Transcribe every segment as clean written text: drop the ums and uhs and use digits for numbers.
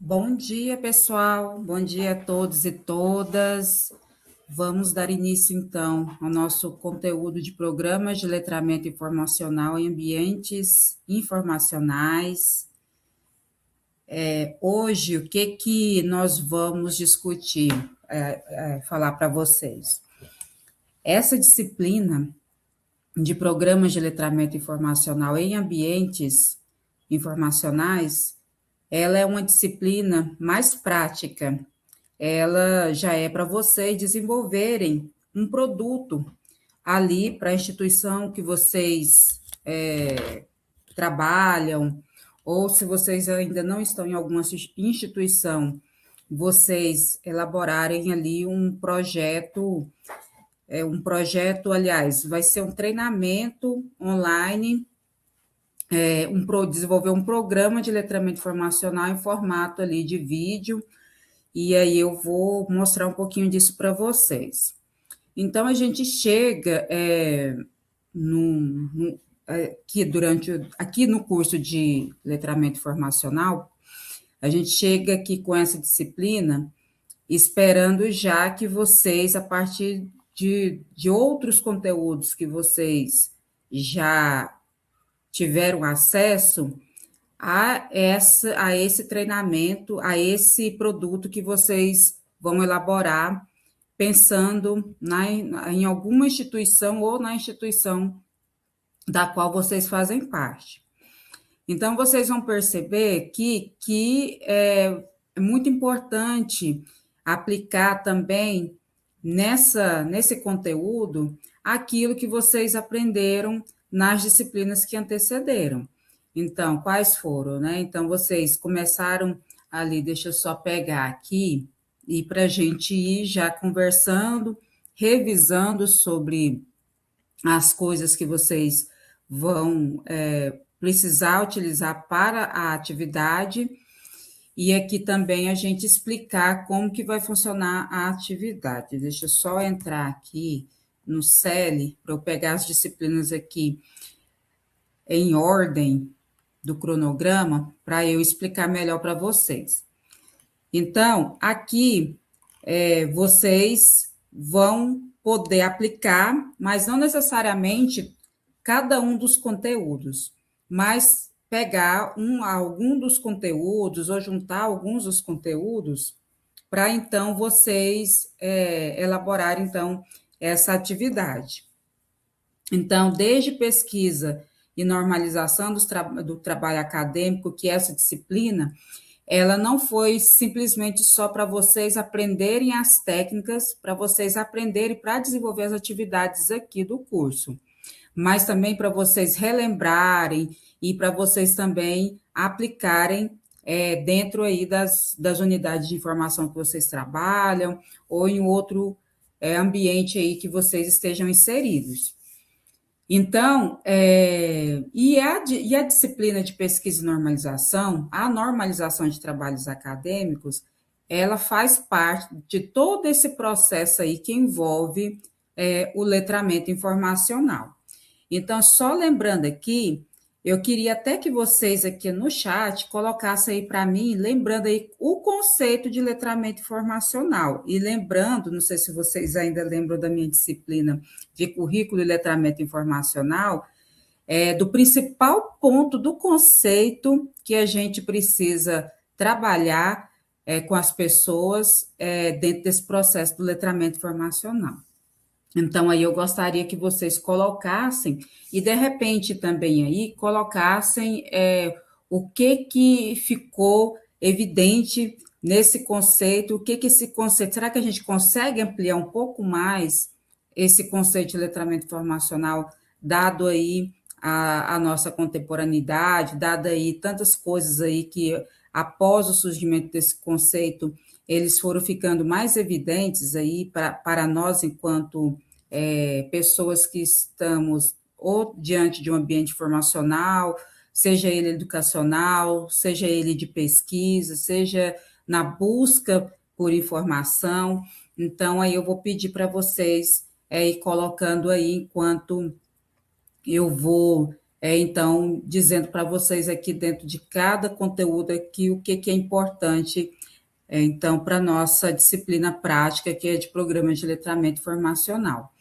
Bom dia, pessoal. Bom dia a todos e todas. Vamos dar início, então, ao nosso conteúdo de programas de letramento informacional em ambientes informacionais. Hoje, o que nós vamos discutir, falar para vocês? Essa disciplina de programas de letramento informacional em ambientes informacionais, ela é uma disciplina mais prática. Ela já é para vocês desenvolverem um produto ali para a instituição que vocês trabalham, ou se vocês ainda não estão em alguma instituição, vocês elaborarem ali aliás, vai ser um treinamento online, desenvolver um programa de letramento informacional em formato ali de vídeo, e aí eu vou mostrar um pouquinho disso para vocês. Então, a gente chega aqui no curso de letramento informacional, a gente chega aqui com essa disciplina, esperando já que vocês, a partir de outros conteúdos que vocês já tiveram acesso, a esse treinamento, a esse produto que vocês vão elaborar, pensando em alguma instituição ou na instituição da qual vocês fazem parte. Então, vocês vão perceber que é muito importante aplicar também nesse conteúdo aquilo que vocês aprenderam nas disciplinas que antecederam. Então, quais foram, né? Então, vocês começaram ali, deixa eu só pegar aqui, e para a gente ir já conversando, revisando sobre as coisas que vocês vão precisar utilizar para a atividade, e aqui também a gente explicar como que vai funcionar a atividade. Deixa eu só entrar aqui no CELI, para eu pegar as disciplinas aqui em ordem do cronograma, para eu explicar melhor para vocês. Então, aqui vocês vão poder aplicar, mas não necessariamente cada um dos conteúdos, mas pegar algum dos conteúdos ou juntar alguns dos conteúdos para então vocês elaborarem então essa atividade. Então, desde pesquisa e normalização do trabalho acadêmico, que essa disciplina, ela não foi simplesmente só para vocês aprenderem as técnicas, para vocês aprenderem para desenvolver as atividades aqui do curso, mas também para vocês relembrarem e para vocês também aplicarem dentro aí das unidades de informação que vocês trabalham ou em outro ambiente aí que vocês estejam inseridos. Então, a disciplina de pesquisa e normalização, a normalização de trabalhos acadêmicos, ela faz parte de todo esse processo aí que envolve o letramento informacional. Então, só lembrando aqui, eu queria até que vocês aqui no chat colocassem aí para mim, lembrando aí o conceito de letramento informacional. E lembrando, não sei se vocês ainda lembram da minha disciplina de currículo e letramento informacional, do principal ponto do conceito que a gente precisa trabalhar com as pessoas dentro desse processo do letramento informacional. Então, aí eu gostaria que vocês colocassem, e de repente também aí colocassem o que ficou evidente nesse conceito, o que esse conceito, será que a gente consegue ampliar um pouco mais esse conceito de letramento informacional, dado aí a nossa contemporaneidade, dado aí tantas coisas aí que após o surgimento desse conceito, eles foram ficando mais evidentes aí para nós, enquanto pessoas que estamos ou diante de um ambiente formacional, seja ele educacional, seja ele de pesquisa, seja na busca por informação. Então, aí eu vou pedir para vocês ir colocando aí, enquanto eu vou Então, dizendo para vocês aqui dentro de cada conteúdo aqui o que é importante, então, para a nossa disciplina prática, que é de programa de letramento formacional.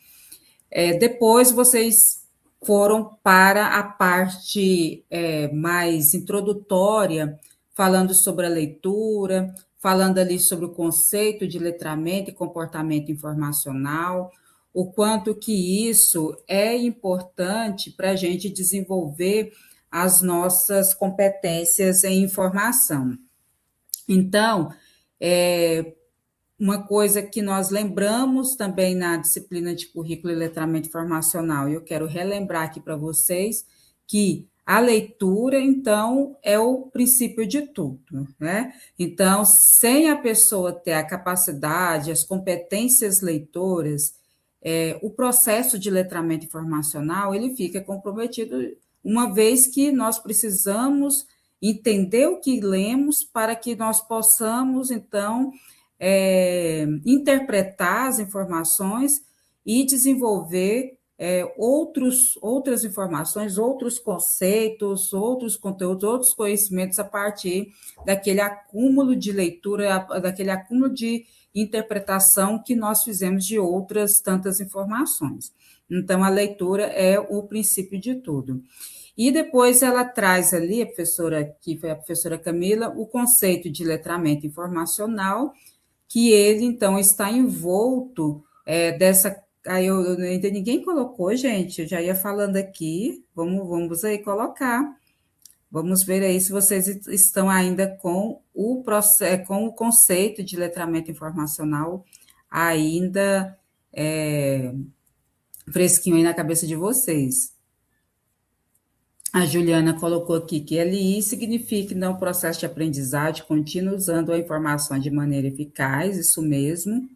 Depois, vocês foram para a parte mais introdutória, falando sobre a leitura, falando ali sobre o conceito de letramento e comportamento informacional, o quanto que isso é importante para a gente desenvolver as nossas competências em informação. Então, uma coisa que nós lembramos também na disciplina de currículo e letramento informacional, e eu quero relembrar aqui para vocês que a leitura, então, é o princípio de tudo, né? Então, sem a pessoa ter a capacidade, as competências leitoras, o processo de letramento informacional, ele fica comprometido, uma vez que nós precisamos entender o que lemos para que nós possamos, então, interpretar as informações e desenvolver outras informações, outros conceitos, outros conteúdos, outros conhecimentos a partir daquele acúmulo de leitura, daquele acúmulo de interpretação que nós fizemos de outras tantas informações. Então, a leitura é o princípio de tudo. E depois ela traz ali, a professora, que foi a professora Camila, o conceito de letramento informacional, que ele, então, está envolto dessa. Aí ainda ninguém colocou, gente, eu já ia falando aqui, vamos aí colocar. Vamos ver aí se vocês estão ainda com o processo, com o conceito de letramento informacional ainda fresquinho aí na cabeça de vocês. A Juliana colocou aqui que LI significa não processo de aprendizagem contínuo usando a informação de maneira eficaz, isso mesmo.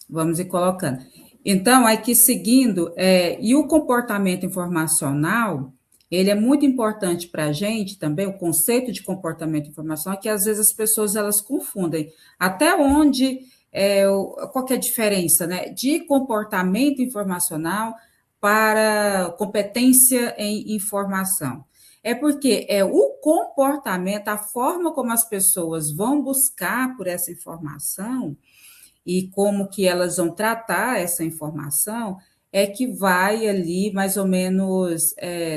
Vamos ir colocando. Então, aqui seguindo, e o comportamento informacional, ele é muito importante para a gente também, o conceito de comportamento informacional, que às vezes as pessoas elas confundem. Até onde, qual que é a diferença, né? De comportamento informacional para competência em informação. É porque o comportamento, a forma como as pessoas vão buscar por essa informação e como que elas vão tratar essa informação, é que vai ali mais ou menos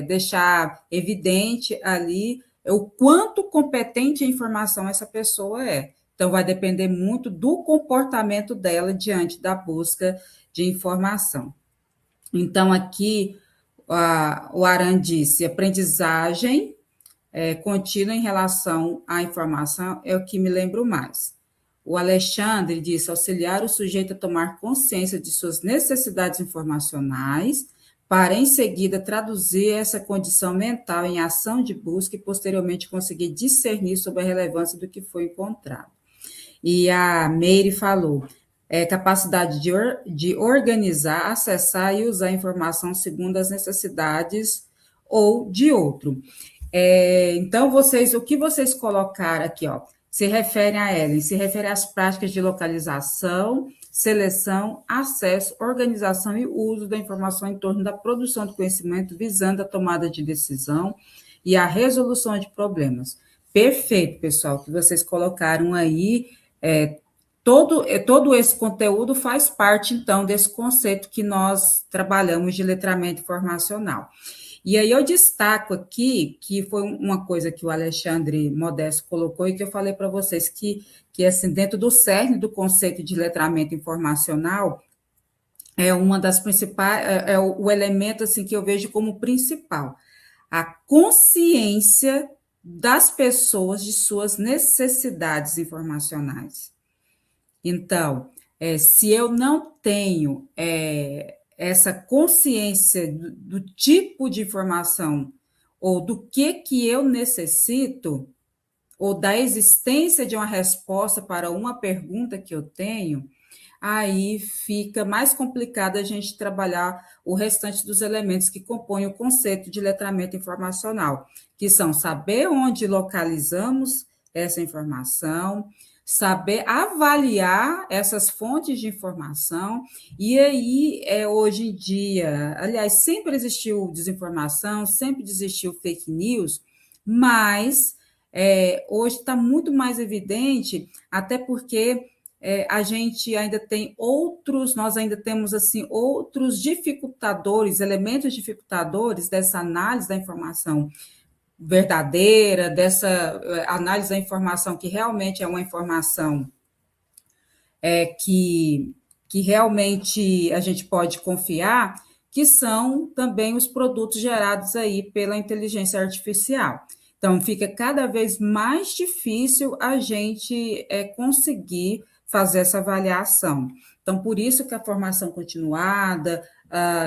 deixar evidente ali o quanto competente a informação essa pessoa é. Então, vai depender muito do comportamento dela diante da busca de informação. Então, aqui, o Aran disse, aprendizagem contínua em relação à informação é o que me lembro mais. O Alexandre disse, auxiliar o sujeito a tomar consciência de suas necessidades informacionais, para, em seguida, traduzir essa condição mental em ação de busca e, posteriormente, conseguir discernir sobre a relevância do que foi encontrado. E a Meire falou, capacidade de organizar, acessar e usar a informação segundo as necessidades ou de outro. Então, o que vocês colocaram aqui, ó, se refere a Ellen, se refere às práticas de localização, seleção, acesso, organização e uso da informação em torno da produção do conhecimento, visando a tomada de decisão e a resolução de problemas. Perfeito, pessoal, que vocês colocaram aí. Todo esse conteúdo faz parte, então, desse conceito que nós trabalhamos de letramento informacional. E aí eu destaco aqui, que foi uma coisa que o Alexandre Modesto colocou e que eu falei para vocês, que assim, dentro do cerne do conceito de letramento informacional, é uma das principais, o elemento assim, que eu vejo como principal, a consciência das pessoas de suas necessidades informacionais. Então, se eu não tenho essa consciência do tipo de informação ou do que eu necessito, ou da existência de uma resposta para uma pergunta que eu tenho, aí fica mais complicado a gente trabalhar o restante dos elementos que compõem o conceito de letramento informacional, que são saber onde localizamos essa informação, saber avaliar essas fontes de informação, e aí, hoje em dia, aliás, sempre existiu desinformação, sempre existiu fake news, mas hoje está muito mais evidente, até porque a gente ainda tem nós ainda temos assim outros dificultadores, elementos dificultadores dessa análise da informação verdadeira, dessa análise da informação que realmente é uma informação que realmente a gente pode confiar, que são também os produtos gerados aí pela inteligência artificial. Então, fica cada vez mais difícil a gente conseguir fazer essa avaliação. Então, por isso que a formação continuada,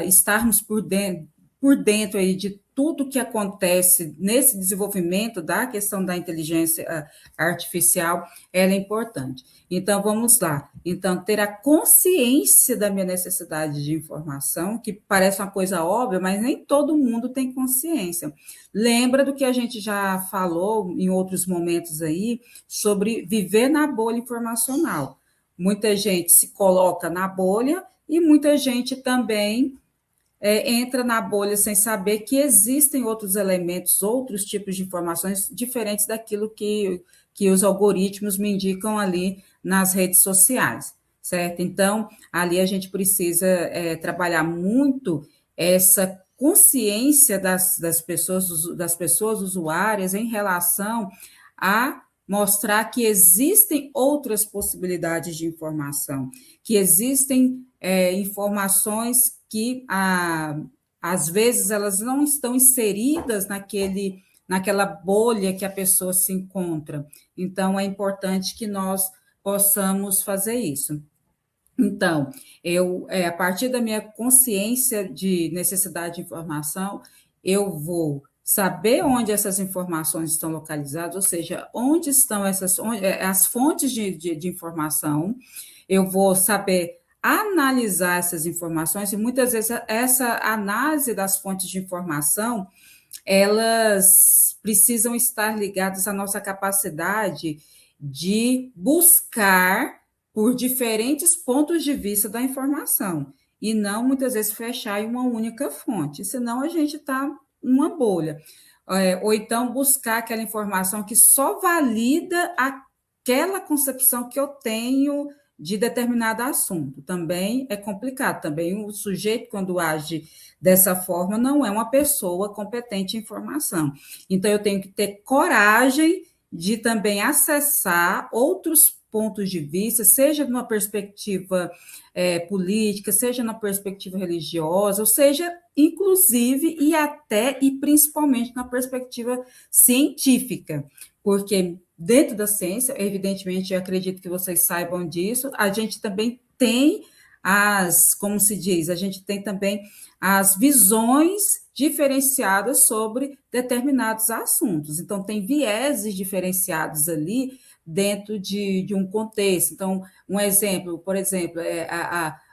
estarmos por dentro aí de tudo que acontece nesse desenvolvimento da questão da inteligência artificial, ela é importante. Então, vamos lá. Então, ter a consciência da minha necessidade de informação, que parece uma coisa óbvia, mas nem todo mundo tem consciência. Lembra do que a gente já falou em outros momentos aí, sobre viver na bolha informacional. Muita gente se coloca na bolha e muita gente também entra na bolha sem saber que existem outros elementos, outros tipos de informações diferentes daquilo que os algoritmos me indicam ali nas redes sociais, certo? Então, ali a gente precisa trabalhar muito essa consciência das pessoas usuárias em relação a mostrar que existem outras possibilidades de informação, que existem informações que às vezes elas não estão inseridas naquela bolha que a pessoa se encontra. Então, é importante que nós possamos fazer isso. Então, a partir da minha consciência de necessidade de informação, eu vou saber onde essas informações estão localizadas, ou seja, onde estão as fontes de informação, eu vou saber analisar essas informações, e muitas vezes essa análise das fontes de informação, elas precisam estar ligadas à nossa capacidade de buscar por diferentes pontos de vista da informação, e não muitas vezes fechar em uma única fonte, senão a gente está numa bolha. Ou então buscar aquela informação que só valida aquela concepção que eu tenho de determinado assunto. Também é complicado. Também o sujeito, quando age dessa forma, não é uma pessoa competente em informação. Então, eu tenho que ter coragem de também acessar outros pontos de vista, seja numa perspectiva política, seja na perspectiva religiosa, ou seja, inclusive e até e principalmente na perspectiva científica, porque dentro da ciência, evidentemente, eu acredito que vocês saibam disso, a gente também tem como se diz, a gente tem também as visões diferenciadas sobre determinados assuntos. Então, tem vieses diferenciados ali dentro de um contexto. Então, um exemplo, por exemplo,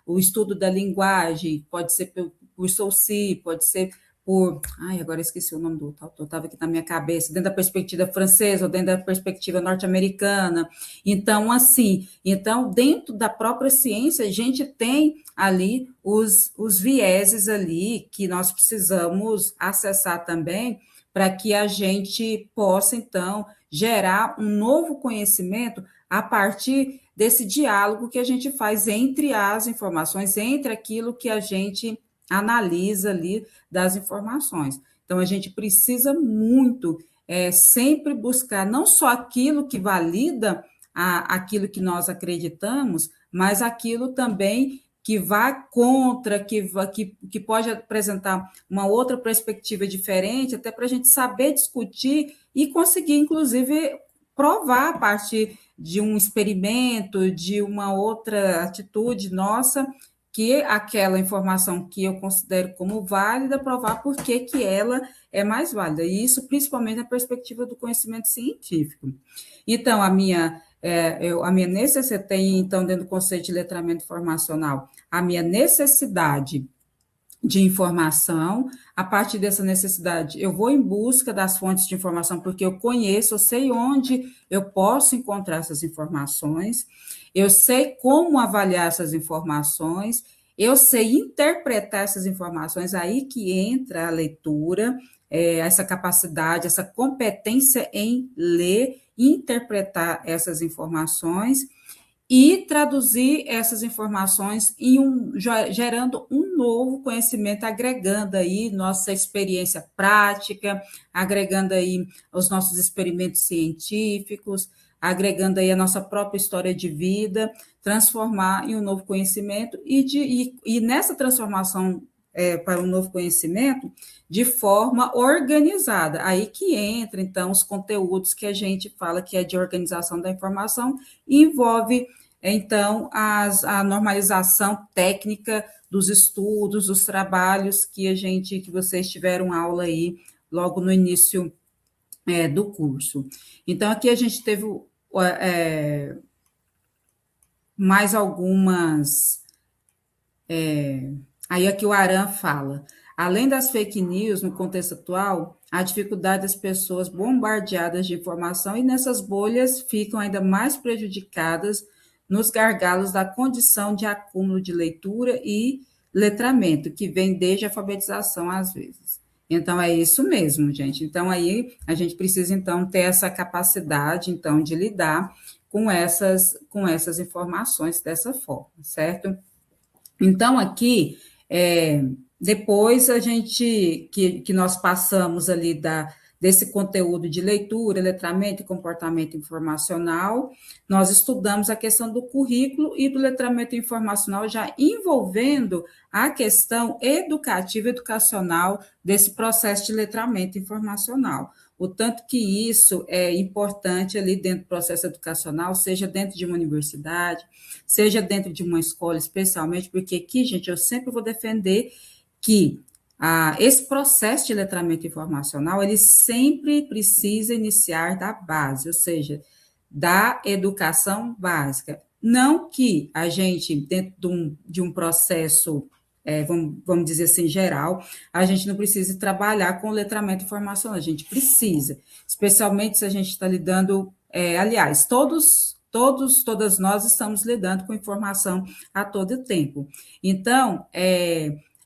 o estudo da linguagem pode ser por Saussure, pode ser por... Ai, agora esqueci o nome do autor, estava aqui na minha cabeça, dentro da perspectiva francesa ou dentro da perspectiva norte-americana. Então, assim, dentro da própria ciência, a gente tem ali os vieses ali que nós precisamos acessar também para que a gente possa, então, gerar um novo conhecimento a partir desse diálogo que a gente faz entre as informações, entre aquilo que a gente analisa ali das informações. Então, a gente precisa muito sempre buscar não só aquilo que valida aquilo que nós acreditamos, mas aquilo também que vá contra, que pode apresentar uma outra perspectiva diferente, até para a gente saber discutir e conseguir, inclusive, provar a partir de um experimento, de uma outra atitude nossa, que aquela informação que eu considero como válida, provar por que ela é mais válida. E isso principalmente na perspectiva do conhecimento científico. Então, a minha necessidade, então, dentro do conceito de letramento informacional, a minha necessidade de informação. A partir dessa necessidade, eu vou em busca das fontes de informação, porque eu conheço, eu sei onde eu posso encontrar essas informações, eu sei como avaliar essas informações, eu sei interpretar essas informações, aí que entra a leitura, essa capacidade, essa competência em ler e interpretar essas informações, e traduzir essas informações gerando um novo conhecimento, agregando aí nossa experiência prática, agregando aí os nossos experimentos científicos, agregando aí a nossa própria história de vida, transformar em um novo conhecimento e nessa transformação para um novo conhecimento de forma organizada. Aí que entra, então, os conteúdos que a gente fala que é de organização da informação e envolve, então, a normalização técnica dos estudos, dos trabalhos que vocês tiveram aula aí logo no início do curso. Então, aqui a gente teve mais algumas. Aí aqui o Aran fala, além das fake news no contexto atual, a dificuldade das pessoas bombardeadas de informação e nessas bolhas ficam ainda mais prejudicadas nos gargalos da condição de acúmulo de leitura e letramento, que vem desde a alfabetização às vezes. Então é isso mesmo, gente. Então aí a gente precisa então ter essa capacidade então de lidar com essas informações dessa forma, certo? Então, aqui, depois que nós passamos ali desse conteúdo de leitura, letramento e comportamento informacional, nós estudamos a questão do currículo e do letramento informacional, já envolvendo a questão educativa, educacional desse processo de letramento informacional. O tanto que isso é importante ali dentro do processo educacional, seja dentro de uma universidade, seja dentro de uma escola, especialmente, porque aqui, gente, eu sempre vou defender que esse processo de letramento informacional, ele sempre precisa iniciar da base, ou seja, da educação básica. Não que a gente, dentro de um processo, vamos dizer assim, geral, a gente não precisa trabalhar com letramento informacional, a gente precisa, especialmente se a gente está lidando, aliás, todas nós estamos lidando com informação a todo tempo. Então,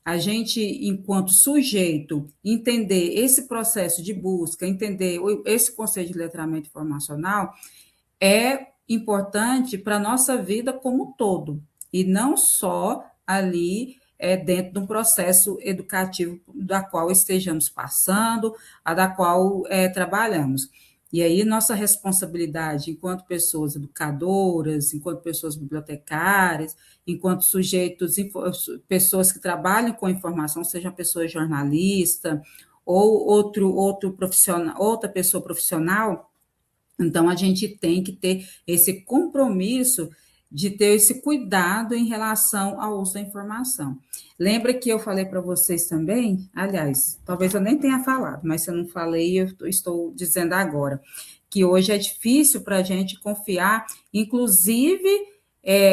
a gente, enquanto sujeito, entender esse processo de busca, entender esse conceito de letramento informacional, é importante para a nossa vida como um todo, e não só ali dentro de um processo educativo da qual estejamos passando, a da qual trabalhamos. E aí, nossa responsabilidade enquanto pessoas educadoras, enquanto pessoas bibliotecárias, enquanto sujeitos, pessoas que trabalham com informação, seja uma pessoa jornalista ou outro profissional, outra pessoa profissional, então a gente tem que ter esse compromisso de ter esse cuidado em relação ao uso da informação. Lembra que eu falei para vocês também, aliás, talvez eu nem tenha falado, mas se eu não falei, eu estou dizendo agora, que hoje é difícil para a gente confiar, inclusive,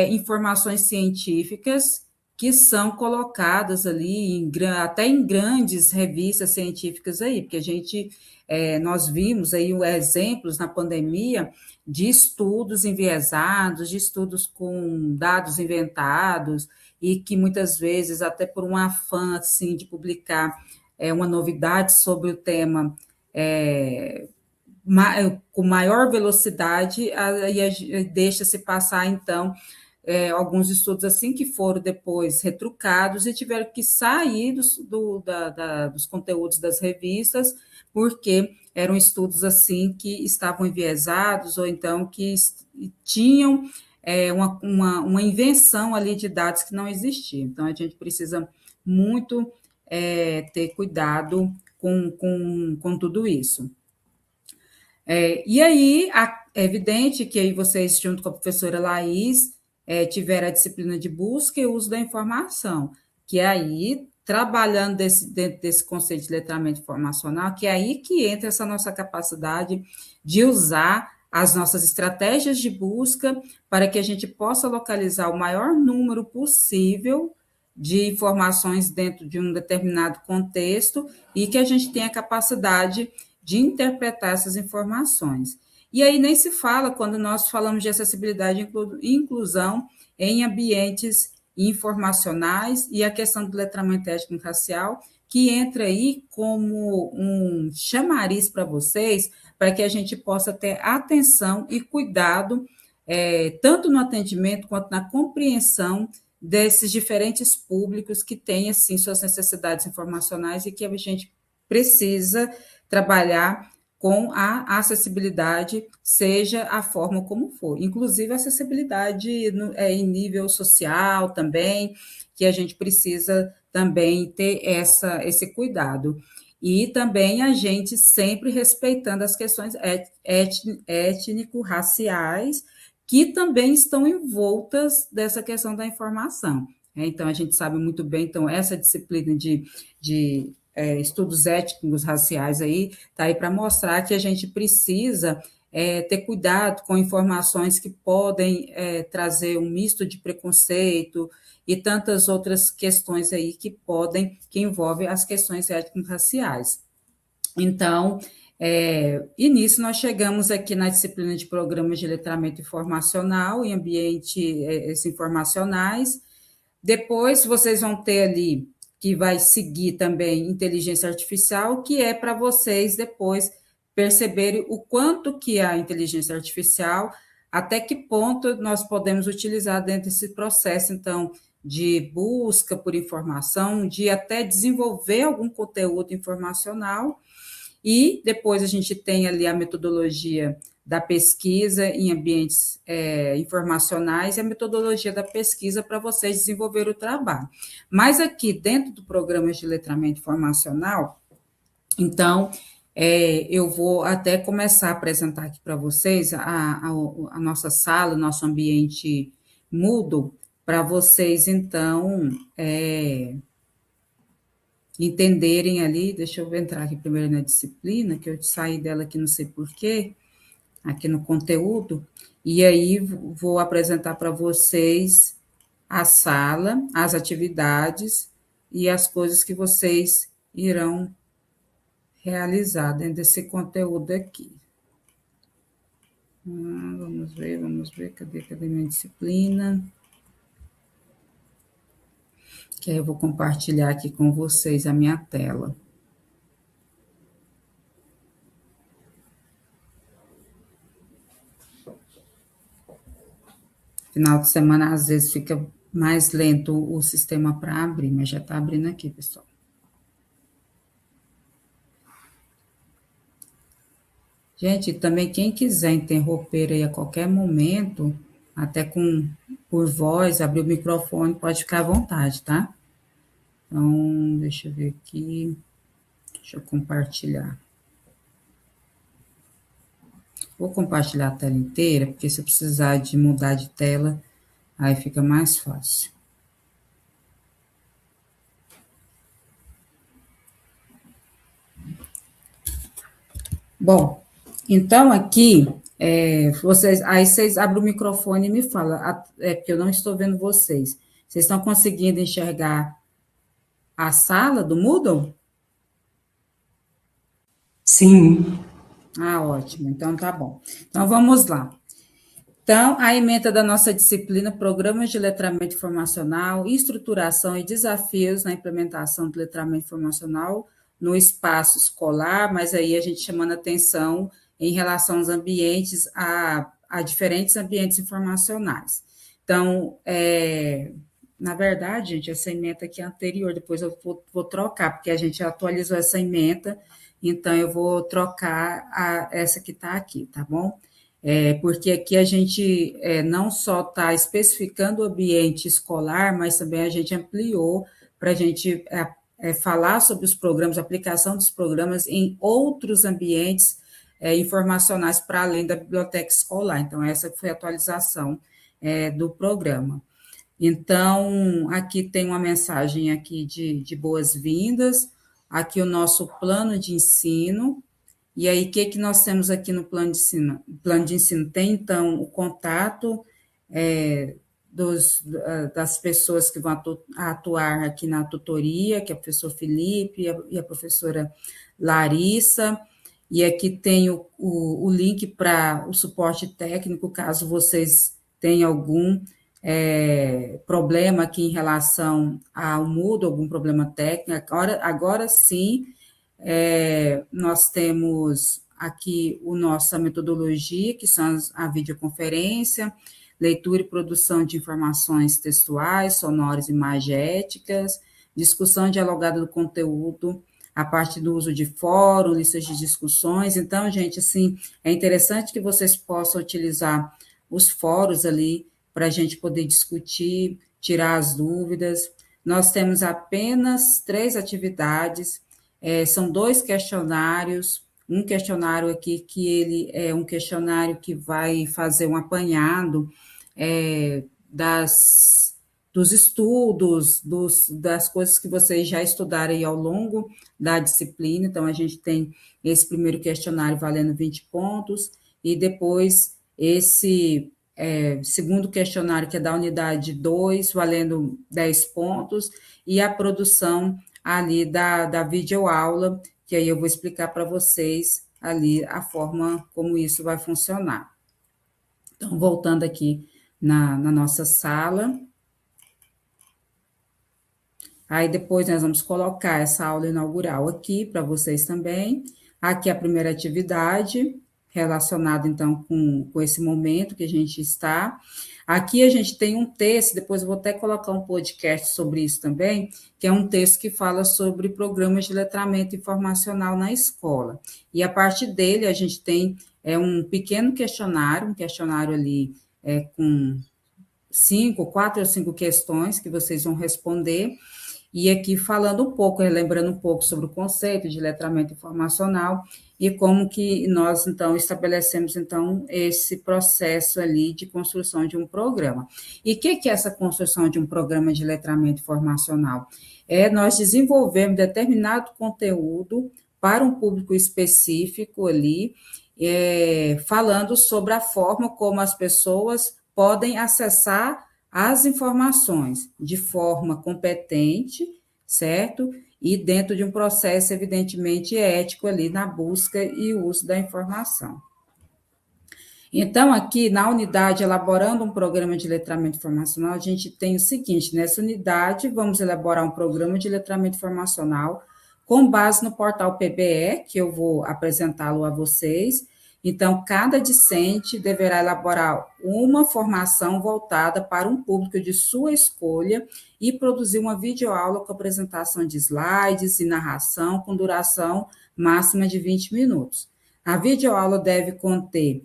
informações científicas que são colocadas ali, até em grandes revistas científicas aí, porque nós vimos aí exemplos na pandemia de estudos enviesados, de estudos com dados inventados, e que muitas vezes, até por um afã assim, de publicar uma novidade sobre o tema com maior velocidade, aí deixa-se passar, então, alguns estudos assim que foram depois retrucados e tiveram que sair dos conteúdos das revistas, porque eram estudos assim que estavam enviesados, ou então que tinham uma invenção ali de dados que não existia. Então, a gente precisa muito ter cuidado com tudo isso. E aí, é evidente que aí vocês, junto com a professora Laís, tiveram a disciplina de busca e uso da informação, que é aí, trabalhando dentro desse conceito de letramento informacional, que é aí que entra essa nossa capacidade de usar as nossas estratégias de busca para que a gente possa localizar o maior número possível de informações dentro de um determinado contexto e que a gente tenha capacidade de interpretar essas informações. E aí nem se fala quando nós falamos de acessibilidade e inclusão em ambientes informacionais e a questão do letramento étnico-racial, que entra aí como um chamariz para vocês, para que a gente possa ter atenção e cuidado, tanto no atendimento quanto na compreensão desses diferentes públicos que têm, assim, suas necessidades informacionais e que a gente precisa trabalhar com a acessibilidade, seja a forma como for. Inclusive, a acessibilidade em nível social também, que a gente precisa também ter esse cuidado. E também a gente sempre respeitando as questões étnico-raciais, que também estão envoltas dessa questão da informação. Então, a gente sabe muito bem, então, essa disciplina de estudos étnicos raciais aí, está aí para mostrar que a gente precisa ter cuidado com informações que podem trazer um misto de preconceito e tantas outras questões aí que envolvem as questões étnico-raciais. Então, e nisso nós chegamos aqui na disciplina de programas de letramento informacional e ambientes informacionais. Depois vocês vão ter ali que vai seguir também inteligência artificial, que é para vocês depois perceberem o quanto que a inteligência artificial, até que ponto nós podemos utilizar dentro desse processo, então, de busca por informação, de até desenvolver algum conteúdo informacional, e depois a gente tem ali a metodologia da pesquisa em ambientes informacionais e a metodologia da pesquisa para vocês desenvolver o trabalho. Mas aqui, dentro do programa de letramento informacional, então, eu vou até começar a apresentar aqui para vocês a nossa sala, o nosso ambiente Moodle, para vocês, então, entenderem ali. Deixa eu entrar aqui primeiro na disciplina, que eu saí dela aqui, não sei porquê, aqui no conteúdo, e aí vou apresentar para vocês a sala, as atividades e as coisas que vocês irão realizar dentro desse conteúdo aqui. Vamos ver, cadê minha disciplina? Que aí eu vou compartilhar aqui com vocês a minha tela. Final de semana, às vezes, fica mais lento o sistema para abrir, mas já está abrindo aqui, pessoal. Gente, também quem quiser interromper aí a qualquer momento, até por voz, abrir o microfone, pode ficar à vontade, tá? Então, deixa eu ver aqui. Deixa eu compartilhar. Vou compartilhar a tela inteira, porque se eu precisar de mudar de tela, aí fica mais fácil. Bom, então aqui, vocês abrem o microfone e me falam, porque eu não estou vendo vocês. Vocês estão conseguindo enxergar a sala do Moodle? Sim. Ótimo, então tá bom. Então vamos lá. Então, a ementa da nossa disciplina, Programas de Letramento Informacional, Estruturação e Desafios na Implementação do Letramento Informacional no Espaço Escolar, mas aí a gente chamando atenção em relação aos ambientes, a diferentes ambientes informacionais. Então, na verdade, gente, essa ementa aqui é anterior, depois eu vou trocar, porque a gente atualizou essa ementa, então eu vou trocar essa que está aqui, tá bom? Porque aqui a gente não só está especificando o ambiente escolar, mas também a gente ampliou para a gente falar sobre os programas, aplicação dos programas em outros ambientes informacionais para além da biblioteca escolar. Então, essa foi a atualização do programa. Então, aqui tem uma mensagem aqui de boas-vindas, aqui o nosso plano de ensino. E aí, o que nós temos aqui no plano de ensino? O plano de ensino tem, então, o contato das pessoas que vão atuar aqui na tutoria, que é o professor Felipe e a professora Larissa, e aqui tem o link para o suporte técnico, caso vocês tenham algum problema aqui em relação ao Moodle, algum problema técnico. Agora sim, nós temos aqui a nossa metodologia, que são a videoconferência, leitura e produção de informações textuais, sonoras e imagéticas, discussão dialogada do conteúdo, a partir do uso de fórum, listas de discussões. Então, gente, assim, é interessante que vocês possam utilizar os fóruns ali para a gente poder discutir, tirar as dúvidas. Nós temos apenas 3 atividades, são 2 questionários, um questionário aqui que ele é um questionário que vai fazer um apanhado dos estudos, das coisas que vocês já estudaram aí ao longo da disciplina. Então, a gente tem esse primeiro questionário valendo 20 pontos, e depois esse segundo questionário, que é da unidade 2, valendo 10 pontos, e a produção ali da videoaula, que aí eu vou explicar para vocês ali a forma como isso vai funcionar. Então, voltando aqui na nossa sala. Aí, depois, nós vamos colocar essa aula inaugural aqui para vocês também. Aqui a primeira atividade, relacionada, então, com esse momento que a gente está. Aqui a gente tem um texto, depois eu vou até colocar um podcast sobre isso também, que é um texto que fala sobre programas de letramento informacional na escola. E a partir dele a gente tem um pequeno questionário, um questionário ali com 4 ou 5 questões que vocês vão responder, e aqui falando um pouco, relembrando um pouco sobre o conceito de letramento informacional e como que nós, então, estabelecemos, então, esse processo ali de construção de um programa. E o que é essa construção de um programa de letramento informacional? Nós desenvolvemos determinado conteúdo para um público específico ali, falando sobre a forma como as pessoas podem acessar as informações de forma competente, certo? E dentro de um processo, evidentemente, ético ali na busca e uso da informação. Então, aqui na unidade, elaborando um programa de letramento informacional, a gente tem o seguinte: nessa unidade, vamos elaborar um programa de letramento informacional com base no portal PBE, que eu vou apresentá-lo a vocês. Então, cada discente deverá elaborar uma formação voltada para um público de sua escolha e produzir uma videoaula com apresentação de slides e narração com duração máxima de 20 minutos. A videoaula deve conter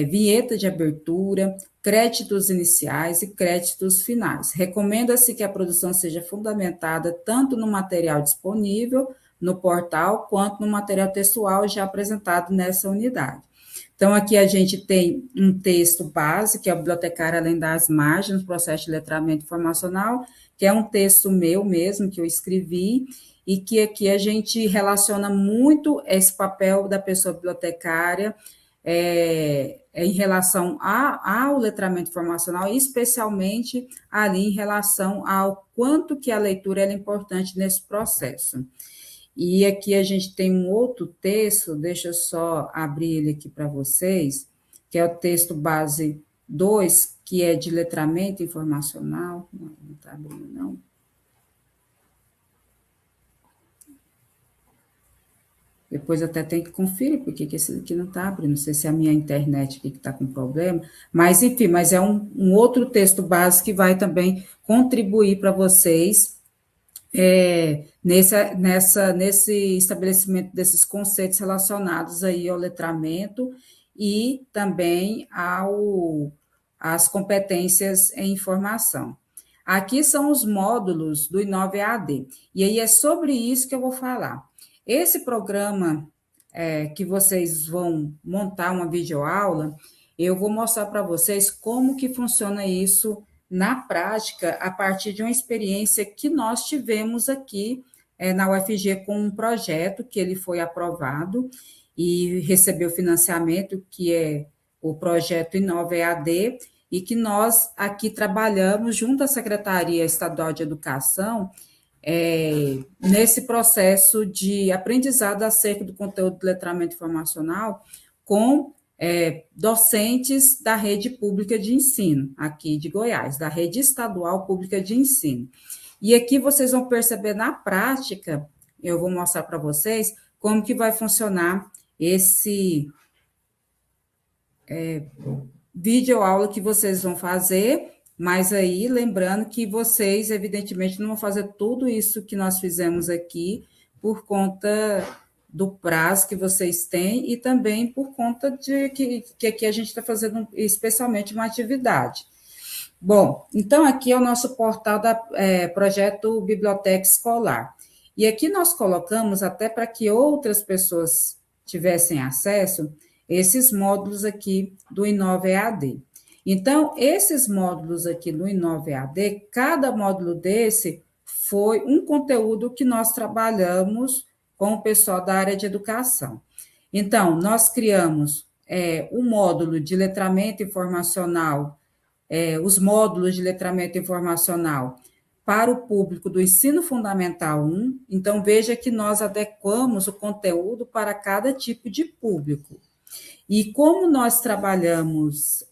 vinheta de abertura, créditos iniciais e créditos finais. Recomenda-se que a produção seja fundamentada tanto no material disponível no portal, quanto no material textual já apresentado nessa unidade. Então, aqui a gente tem um texto base, que é o Bibliotecário Além das Margens, processo de letramento informacional, que é um texto meu mesmo, que eu escrevi, e que aqui a gente relaciona muito esse papel da pessoa bibliotecária em relação ao letramento informacional, especialmente ali em relação ao quanto que a leitura é importante nesse processo. E aqui a gente tem um outro texto, deixa eu só abrir ele aqui para vocês, que é o texto base 2, que é de letramento informacional. Não está abrindo, não. Depois até tem que conferir, porque esse aqui não está abrindo, não sei se é a minha internet aqui que está com problema, mas enfim, mas é um outro texto base que vai também contribuir para vocês nesse estabelecimento desses conceitos relacionados aí ao letramento e também às competências em informação. Aqui são os módulos do Inove-EAD, e aí é sobre isso que eu vou falar. Esse programa que vocês vão montar uma videoaula, eu vou mostrar para vocês como que funciona isso na prática, a partir de uma experiência que nós tivemos aqui na UFG com um projeto que ele foi aprovado e recebeu financiamento, que é o projeto Inove-EAD, e que nós aqui trabalhamos junto à Secretaria Estadual de Educação nesse processo de aprendizado acerca do conteúdo do letramento informacional com docentes da rede pública de ensino, aqui de Goiás, da rede estadual pública de ensino. E aqui vocês vão perceber na prática, eu vou mostrar para vocês como que vai funcionar esse videoaula que vocês vão fazer, mas aí lembrando que vocês, evidentemente, não vão fazer tudo isso que nós fizemos aqui por conta do prazo que vocês têm e também por conta de que aqui a gente está fazendo especialmente uma atividade. Bom, então aqui é o nosso portal da projeto Biblioteca Escolar. E aqui nós colocamos, até para que outras pessoas tivessem acesso, esses módulos aqui do Inove EAD. Então, esses módulos aqui do Inove EAD, cada módulo desse foi um conteúdo que nós trabalhamos com o pessoal da área de educação. Então, nós criamos um módulo de letramento informacional, os módulos de letramento informacional para o público do ensino fundamental 1. Então, veja que nós adequamos o conteúdo para cada tipo de público. E como nós trabalhamos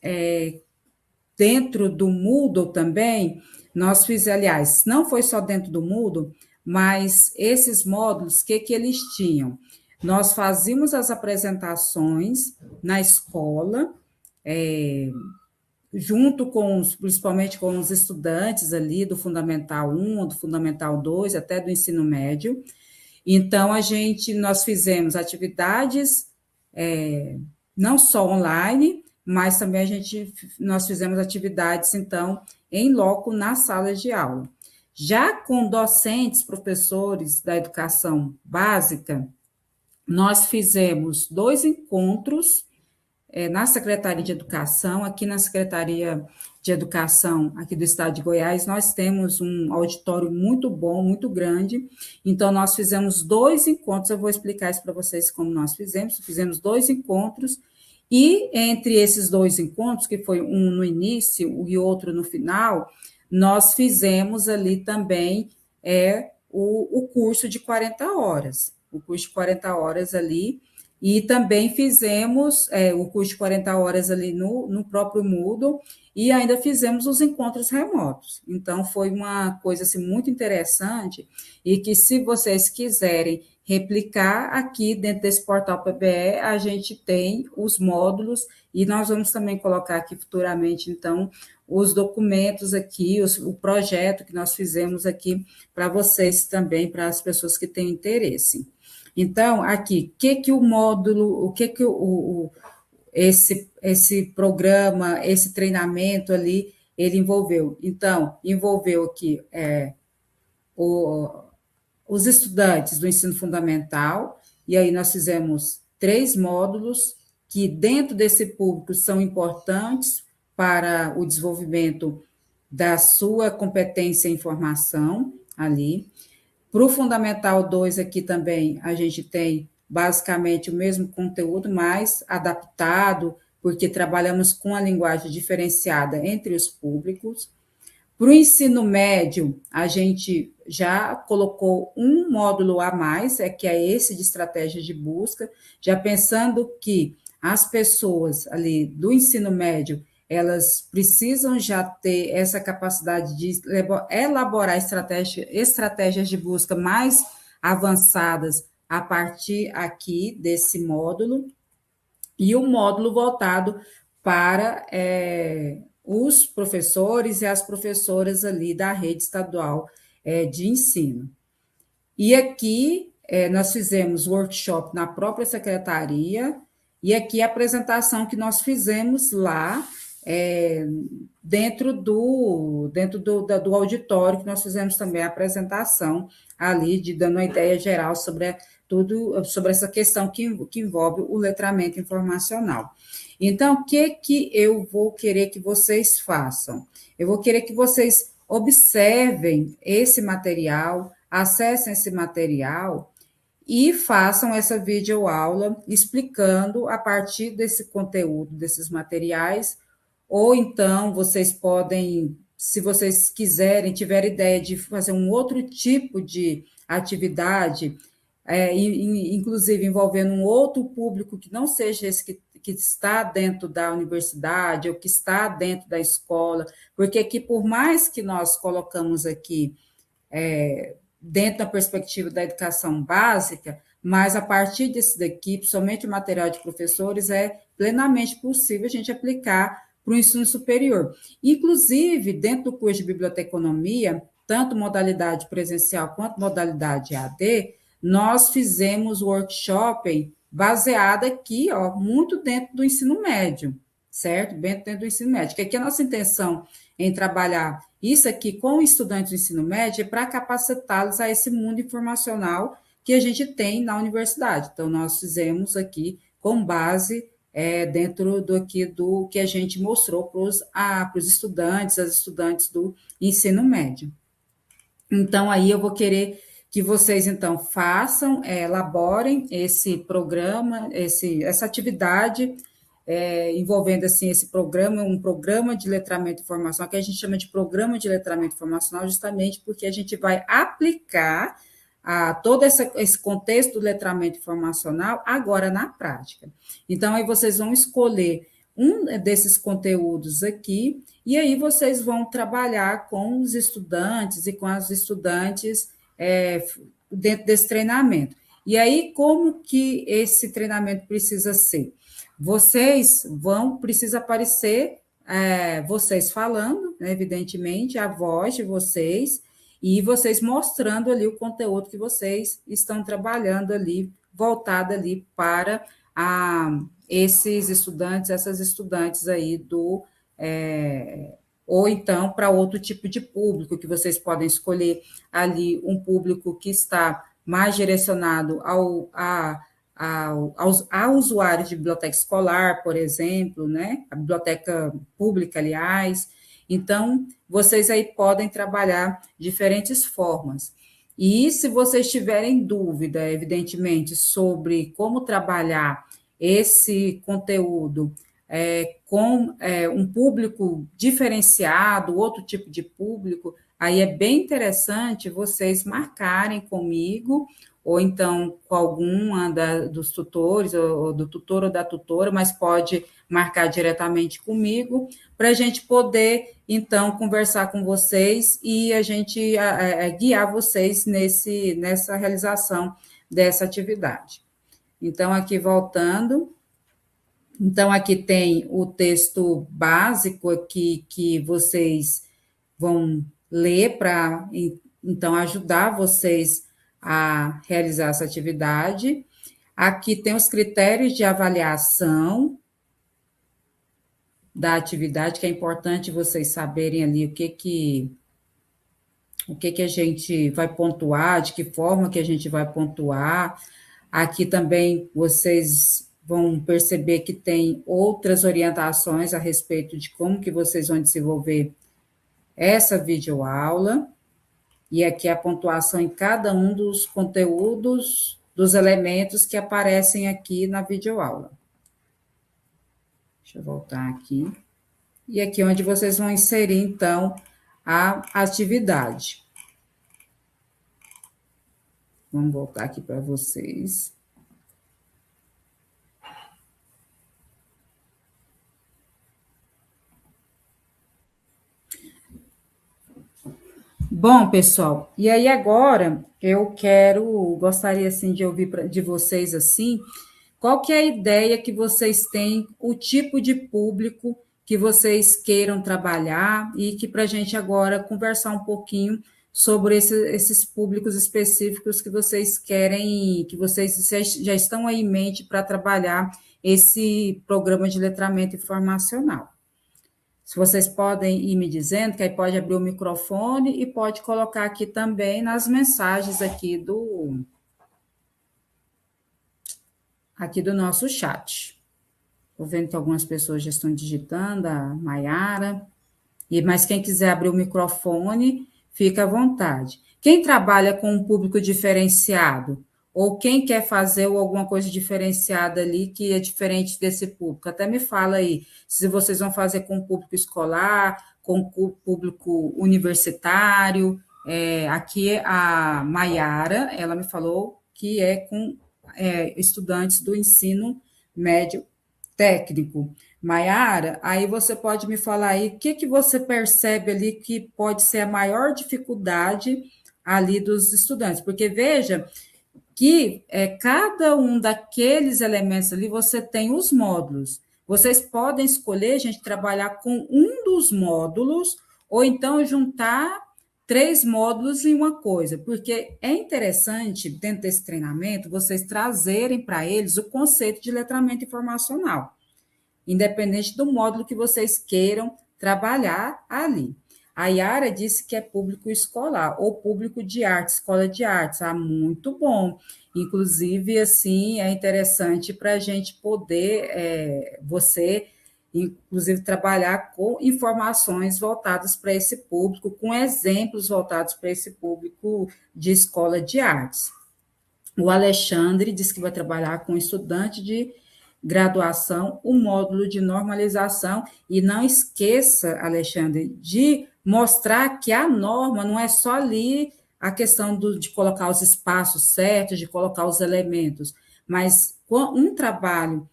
dentro do Moodle também, nós fizemos, aliás, não foi só dentro do Moodle, mas esses módulos, o que eles tinham? Nós fazíamos as apresentações na escola, junto com principalmente com os estudantes ali do Fundamental 1, do Fundamental 2, até do ensino médio. Então, nós fizemos atividades não só online, mas também nós fizemos atividades, então, em loco nas salas de aula. Já com docentes, professores da educação básica, nós fizemos 2 encontros na Secretaria de Educação. Aqui na Secretaria de Educação, aqui do Estado de Goiás, nós temos um auditório muito bom, muito grande. Então, nós fizemos 2 encontros, eu vou explicar isso para vocês como nós fizemos 2 encontros, e entre esses 2 encontros, que foi um no início e outro no final, nós fizemos ali também o curso de 40 horas, o curso de 40 horas ali, e também fizemos o curso de 40 horas ali no próprio Moodle, e ainda fizemos os encontros remotos. Então, foi uma coisa assim, muito interessante, e que se vocês quiserem replicar aqui dentro desse portal PBE, a gente tem os módulos, e nós vamos também colocar aqui futuramente, então, os documentos aqui, o projeto que nós fizemos aqui para vocês também, para as pessoas que têm interesse. Então, aqui, o módulo, esse programa, esse treinamento ali, ele envolveu? Então, envolveu aqui os estudantes do ensino fundamental, e aí nós fizemos 3 módulos que, dentro desse público, são importantes para o desenvolvimento da sua competência em informação ali. Para o Fundamental 2 aqui também, a gente tem basicamente o mesmo conteúdo, mas adaptado, porque trabalhamos com a linguagem diferenciada entre os públicos. Para o ensino médio, a gente já colocou um módulo a mais, que é esse de estratégia de busca, já pensando que as pessoas ali do ensino médio, elas precisam já ter essa capacidade de elaborar estratégias de busca mais avançadas a partir aqui desse módulo, e o módulo voltado para os professores e as professoras ali da rede estadual de ensino. E aqui nós fizemos workshop na própria secretaria, e aqui a apresentação que nós fizemos lá, dentro do auditório, que nós fizemos também a apresentação ali, dando uma ideia geral sobre essa questão que envolve o letramento informacional. Então, o que eu vou querer que vocês façam? Eu vou querer que vocês observem esse material, acessem esse material e façam essa videoaula explicando, a partir desse conteúdo, desses materiais, ou então vocês podem, se vocês quiserem, tiverem ideia de fazer um outro tipo de atividade, inclusive envolvendo um outro público que não seja esse que está dentro da universidade ou que está dentro da escola, porque aqui, por mais que nós colocamos aqui dentro da perspectiva da educação básica, mas a partir desse daqui, somente o material de professores, é plenamente possível a gente aplicar para o ensino superior. Inclusive, dentro do curso de biblioteconomia, tanto modalidade presencial quanto modalidade AD, nós fizemos workshop baseado aqui, ó, muito dentro do ensino médio, certo? Dentro do ensino médio, que aqui a nossa intenção em trabalhar isso aqui com estudantes do ensino médio é para capacitá-los a esse mundo informacional que a gente tem na universidade. Então, nós fizemos aqui com base dentro do que a gente mostrou para os estudantes, as estudantes do ensino médio. Então, aí eu vou querer que vocês, então, façam, elaborem esse programa, essa atividade, envolvendo, assim, esse programa, um programa de letramento informacional, que a gente chama de programa de letramento informacional, justamente porque a gente vai aplicar todo esse contexto do letramento informacional agora na prática. Então, aí vocês vão escolher um desses conteúdos aqui, e aí vocês vão trabalhar com os estudantes e com as estudantes dentro desse treinamento. E aí, como que esse treinamento precisa ser? Vocês precisa aparecer, vocês falando, né, evidentemente, a voz de vocês, e vocês mostrando ali o conteúdo que vocês estão trabalhando ali, voltado ali para esses estudantes, essas estudantes aí ou então para outro tipo de público, que vocês podem escolher ali um público que está mais direcionado a usuários de biblioteca escolar, por exemplo, né? A biblioteca pública, aliás. Então, vocês aí podem trabalhar diferentes formas. E se vocês tiverem dúvida, evidentemente, sobre como trabalhar esse conteúdo com um público diferenciado, outro tipo de público, aí é bem interessante vocês marcarem comigo, ou então com alguma dos tutores, ou do tutor ou da tutora, mas pode marcar diretamente comigo, para a gente poder, então, conversar com vocês e a gente guiar vocês nessa realização dessa atividade. Então, aqui voltando, então, aqui tem o texto básico aqui que vocês vão ler para, então, ajudar vocês a realizar essa atividade. Aqui tem os critérios de avaliação da atividade, que é importante vocês saberem ali o que a gente vai pontuar, de que forma que a gente vai pontuar. Aqui também vocês vão perceber que tem outras orientações a respeito de como que vocês vão desenvolver essa videoaula. E aqui a pontuação em cada um dos conteúdos, dos elementos que aparecem aqui na videoaula. Deixa eu voltar aqui. E aqui onde vocês vão inserir, então, a atividade. Vamos voltar aqui para vocês. Bom, pessoal, e aí agora eu gostaria assim de ouvir de vocês assim, qual que é a ideia que vocês têm, o tipo de público que vocês queiram trabalhar e que para a gente agora conversar um pouquinho sobre esses públicos específicos que vocês querem, que vocês já estão aí em mente para trabalhar esse programa de letramento informacional. Se vocês podem ir me dizendo, que aí pode abrir o microfone e pode colocar aqui também nas mensagens aqui do nosso chat. Estou vendo que algumas pessoas já estão digitando, a Maiara, mas quem quiser abrir o microfone, fica à vontade. Quem trabalha com um público diferenciado, ou quem quer fazer alguma coisa diferenciada ali que é diferente desse público. Até me fala aí se vocês vão fazer com o público escolar, com o público universitário. Aqui a Maiara, ela me falou que é com estudantes do ensino médio técnico. Maiara, aí você pode me falar aí o que, que você percebe ali que pode ser a maior dificuldade ali dos estudantes, porque veja que cada um daqueles elementos ali você tem os módulos. Vocês podem escolher, gente, trabalhar com um dos módulos ou então juntar 3 módulos em uma coisa, porque é interessante, dentro desse treinamento, vocês trazerem para eles o conceito de letramento informacional, independente do módulo que vocês queiram trabalhar ali. A Yara disse que é público escolar, ou público de arte, escola de artes. Muito bom. Inclusive, assim, é interessante para a gente poder, você, inclusive, trabalhar com informações voltadas para esse público, com exemplos voltados para esse público de escola de artes. O Alexandre disse que vai trabalhar com estudante de graduação, o módulo de normalização, e não esqueça, Alexandre, de mostrar que a norma não é só ali a questão de colocar os espaços certos, de colocar os elementos, mas um trabalho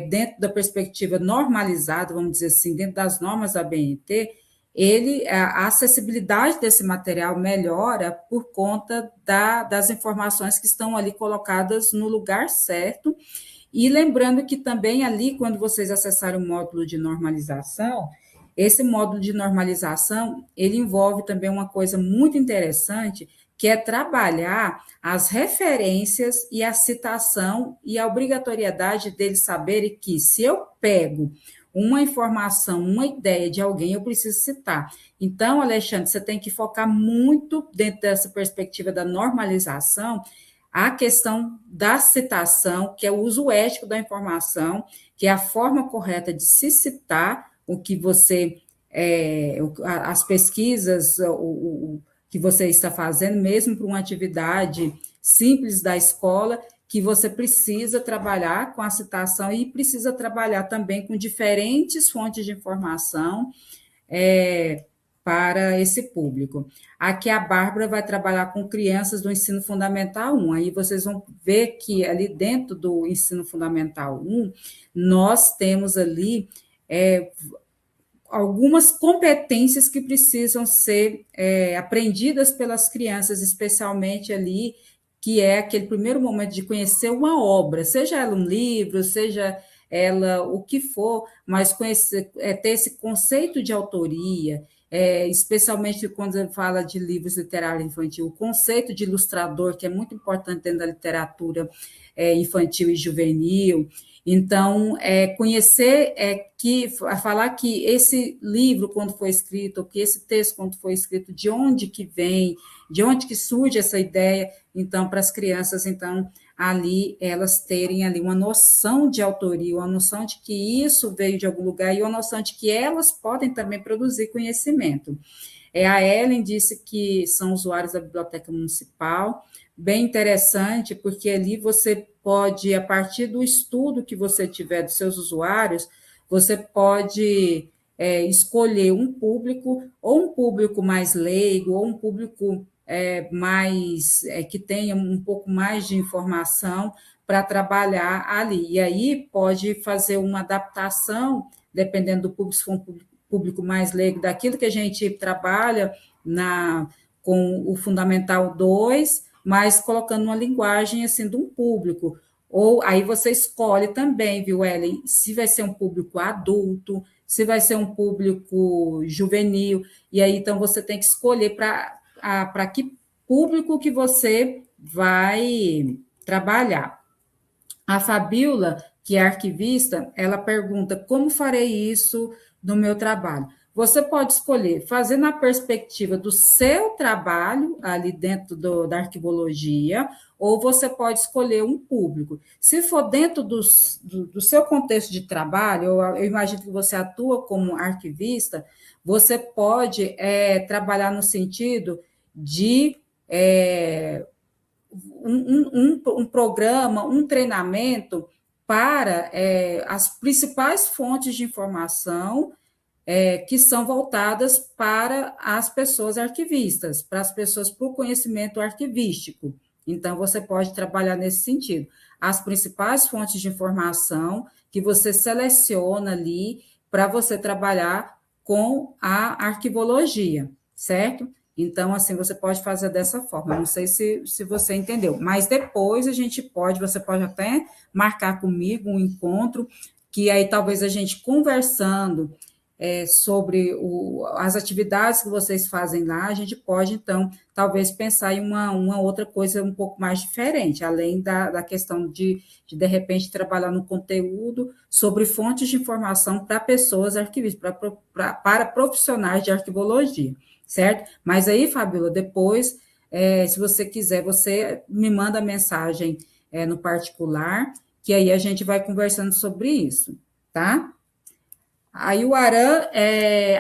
dentro da perspectiva normalizada, vamos dizer assim, dentro das normas da BNT, a acessibilidade desse material melhora por conta das informações que estão ali colocadas no lugar certo. E lembrando que também ali, quando vocês acessarem o módulo de normalização, esse módulo de normalização, ele envolve também uma coisa muito interessante, que é trabalhar as referências e a citação e a obrigatoriedade deles saberem que se eu pego uma informação, uma ideia de alguém, eu preciso citar. Então, Alexandre, você tem que focar muito dentro dessa perspectiva da normalização, a questão da citação, que é o uso ético da informação, que é a forma correta de se citar o que você, as pesquisas, o que você está fazendo, mesmo para uma atividade simples da escola, que você precisa trabalhar com a citação e precisa trabalhar também com diferentes fontes de informação, para esse público. Aqui a Bárbara vai trabalhar com crianças do ensino fundamental 1. Aí vocês vão ver que ali dentro do ensino fundamental 1, nós temos ali algumas competências que precisam ser aprendidas pelas crianças, especialmente ali, que é aquele primeiro momento de conhecer uma obra, seja ela um livro, seja ela o que for, mas conhecer, ter esse conceito de autoria, especialmente quando fala de livros literários infantil, o conceito de ilustrador, que é muito importante dentro da literatura infantil e juvenil. Então, conhecer falar que esse livro, quando foi escrito, ou que esse texto, quando foi escrito, de onde que vem, de onde que surge essa ideia, então, para as crianças, então, ali, elas terem ali uma noção de autoria, uma noção de que isso veio de algum lugar e uma noção de que elas podem também produzir conhecimento. A Ellen disse que são usuários da Biblioteca Municipal, bem interessante, porque ali você pode, a partir do estudo que você tiver dos seus usuários, você pode escolher um público, ou um público mais leigo, ou um público mais que tenha um pouco mais de informação para trabalhar ali. E aí pode fazer uma adaptação, dependendo do público, se for um público mais leigo, daquilo que a gente trabalha com o Fundamental 2, mas colocando uma linguagem assim de um público. Ou aí você escolhe também, viu, Ellen, se vai ser um público adulto, se vai ser um público juvenil, e aí então você tem que escolher para que público que você vai trabalhar. A Fabiola, que é arquivista, ela pergunta como farei isso no meu trabalho. Você pode escolher fazer na perspectiva do seu trabalho, ali dentro da arquivologia, ou você pode escolher um público. Se for dentro do seu contexto de trabalho, eu imagino que você atua como arquivista, você pode trabalhar no sentido de um programa, um treinamento para as principais fontes de informação que são voltadas para as pessoas arquivistas, para as pessoas para o conhecimento arquivístico. Então, você pode trabalhar nesse sentido. As principais fontes de informação que você seleciona ali para você trabalhar com a arquivologia, certo? Então, assim, você pode fazer dessa forma. Não sei se você entendeu, mas depois você pode até marcar comigo um encontro, que aí talvez a gente conversando sobre as atividades que vocês fazem lá, a gente pode, então, talvez pensar em uma outra coisa um pouco mais diferente, além da questão de repente, trabalhar no conteúdo sobre fontes de informação para pessoas arquivistas, para profissionais de arquivologia, certo? Mas aí, Fabíola, depois, se você quiser, você me manda mensagem no particular, que aí a gente vai conversando sobre isso, tá? Aí o Aran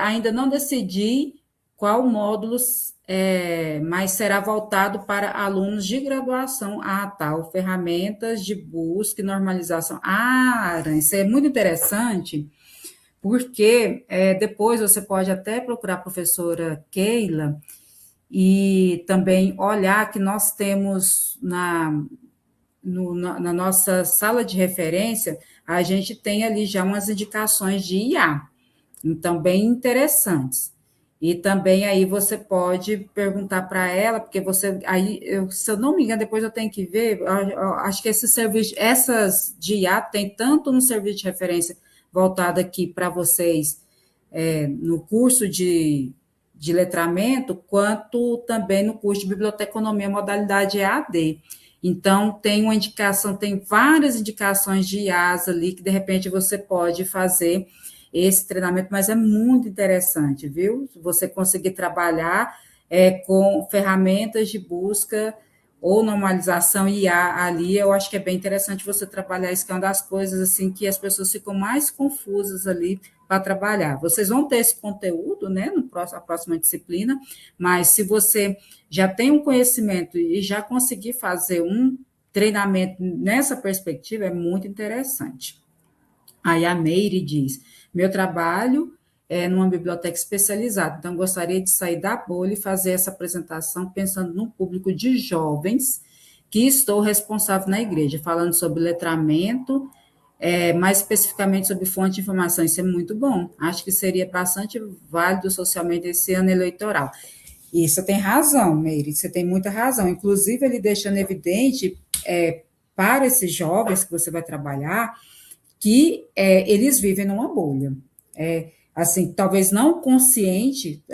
ainda não decidi qual módulo mas será voltado para alunos de graduação. Ah, tá, ferramentas de busca e normalização. Ah, Aran, isso é muito interessante, porque depois você pode até procurar a professora Keila e também olhar que nós temos na nossa sala de referência, a gente tem ali já umas indicações de IA, então, bem interessantes. E também aí você pode perguntar para ela, porque aí, se eu não me engano, depois eu tenho que ver, eu acho que esse serviço, essas de IA tem tanto no serviço de referência voltado aqui para vocês no curso de letramento, quanto também no curso de biblioteconomia modalidade EAD. Então, tem várias indicações de IAs ali que, de repente, você pode fazer esse treinamento, mas é muito interessante, viu? Se você conseguir trabalhar com ferramentas de busca ou normalização IA ali, eu acho que é bem interessante você trabalhar isso, que é uma das coisas assim que as pessoas ficam mais confusas ali para trabalhar. Vocês vão ter esse conteúdo, né, a próxima disciplina, mas se você já tem um conhecimento e já conseguir fazer um treinamento nessa perspectiva, é muito interessante. Aí a Meire diz: meu trabalho é numa biblioteca especializada, então gostaria de sair da bolha e fazer essa apresentação pensando no público de jovens que estou responsável na igreja, falando sobre letramento, mais especificamente sobre fonte de informação. Isso é muito bom. Acho que seria bastante válido socialmente esse ano eleitoral. E você tem razão, Meire, você tem muita razão. Inclusive, ele deixando evidente para esses jovens que você vai trabalhar que eles vivem numa bolha. Assim, talvez não consciente,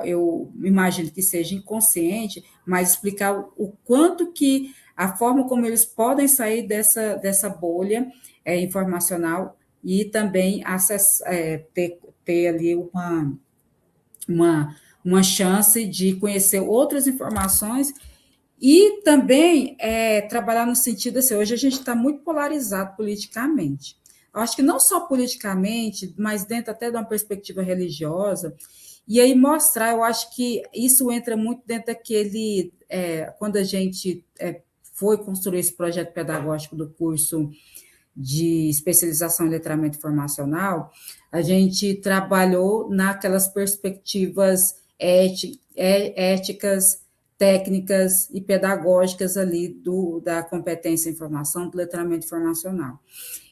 eu imagino que seja inconsciente, mas explicar o quanto que a forma como eles podem sair dessa bolha informacional e também ter ali uma chance de conhecer outras informações e também trabalhar no sentido assim, hoje a gente está muito polarizado politicamente. Eu acho que não só politicamente, mas dentro até de uma perspectiva religiosa, e aí mostrar, eu acho que isso entra muito dentro daquele, quando a gente foi construir esse projeto pedagógico do curso de especialização em letramento informacional, a gente trabalhou naquelas perspectivas éticas, técnicas e pedagógicas ali da competência em informação, do letramento informacional.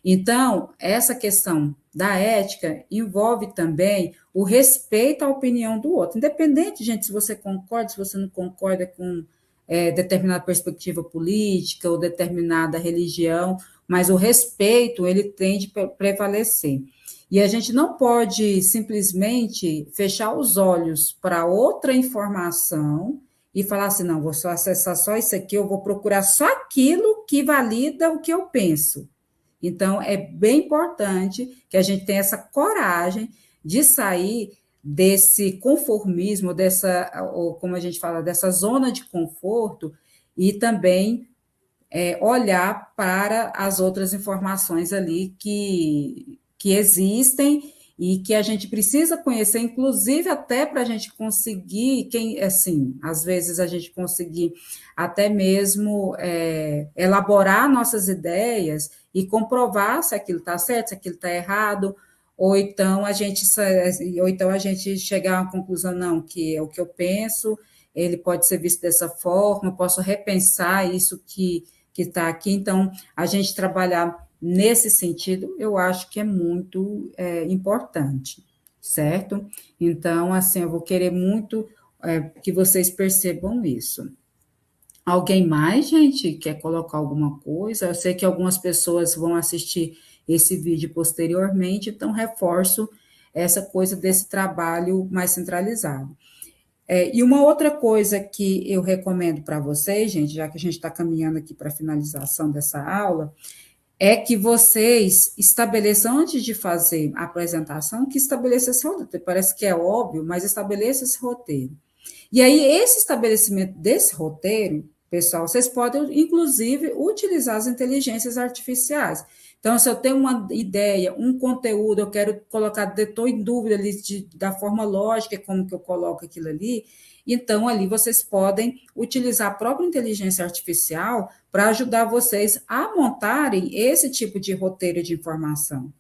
Então, essa questão da ética envolve também o respeito à opinião do outro, independente, gente, se você concorda, se você não concorda com determinada perspectiva política ou determinada religião, mas o respeito, ele tem de prevalecer. E a gente não pode simplesmente fechar os olhos para outra informação e falar assim, não, vou só acessar só isso aqui, eu vou procurar só aquilo que valida o que eu penso. Então, é bem importante que a gente tenha essa coragem de sair desse conformismo, ou como a gente fala, dessa zona de conforto, e também olhar para as outras informações ali que existem e que a gente precisa conhecer, inclusive até para a gente conseguir, quem, assim, às vezes a gente conseguir até mesmo elaborar nossas ideias e comprovar se aquilo está certo, se aquilo está errado, ou então a gente chegar a uma conclusão, não, que é o que eu penso, ele pode ser visto dessa forma, eu posso repensar isso que está aqui. Então, a gente trabalhar nesse sentido, eu acho que é muito importante, certo? Então, assim, eu vou querer muito que vocês percebam isso. Alguém mais, gente, quer colocar alguma coisa? Eu sei que algumas pessoas vão assistir esse vídeo posteriormente, então reforço essa coisa desse trabalho mais centralizado. E uma outra coisa que eu recomendo para vocês, gente, já que a gente está caminhando aqui para a finalização dessa aula, é que vocês estabeleçam, antes de fazer a apresentação, que estabeleça esse roteiro. Parece que é óbvio, mas estabeleça esse roteiro. E aí, esse estabelecimento desse roteiro, pessoal, vocês podem, inclusive, utilizar as inteligências artificiais. Então, se eu tenho uma ideia, um conteúdo, eu quero colocar, estou em dúvida ali da forma lógica, como que eu coloco aquilo ali, então, ali vocês podem utilizar a própria inteligência artificial para ajudar vocês a montarem esse tipo de roteiro de informação.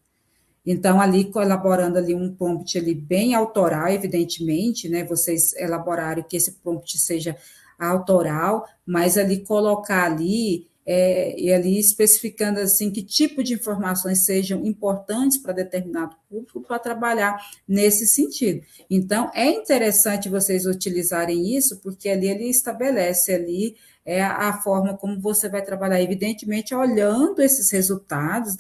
Então, ali, elaborando ali um prompt ali bem autoral, evidentemente, né? Vocês elaborarem que esse prompt seja autoral, mas ali colocar ali, e ali especificando assim que tipo de informações sejam importantes para determinado público para trabalhar nesse sentido. Então, é interessante vocês utilizarem isso, porque ali ele estabelece ali a forma como você vai trabalhar, evidentemente, olhando esses resultados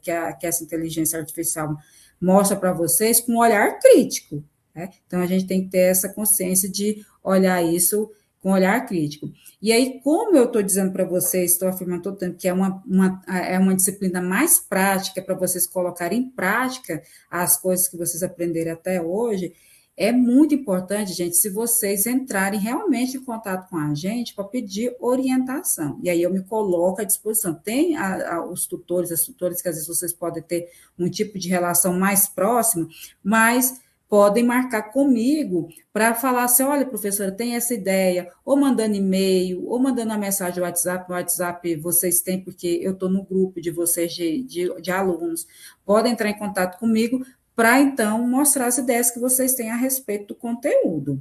que essa inteligência artificial mostra para vocês com um olhar crítico, né? Então, a gente tem que ter essa consciência de olhar isso com olhar crítico. E aí, como eu estou dizendo para vocês, estou afirmando todo tempo que é uma disciplina mais prática para vocês colocarem em prática as coisas que vocês aprenderam até hoje, é muito importante, gente, se vocês entrarem realmente em contato com a gente para pedir orientação. E aí eu me coloco à disposição. Tem os tutores, as tutoras, que às vezes vocês podem ter um tipo de relação mais próxima, mas podem marcar comigo para falar assim, olha, professora, tem essa ideia, ou mandando e-mail, ou mandando uma mensagem no WhatsApp vocês têm, porque eu estou no grupo de vocês, de alunos, podem entrar em contato comigo para, então, mostrar as ideias que vocês têm a respeito do conteúdo.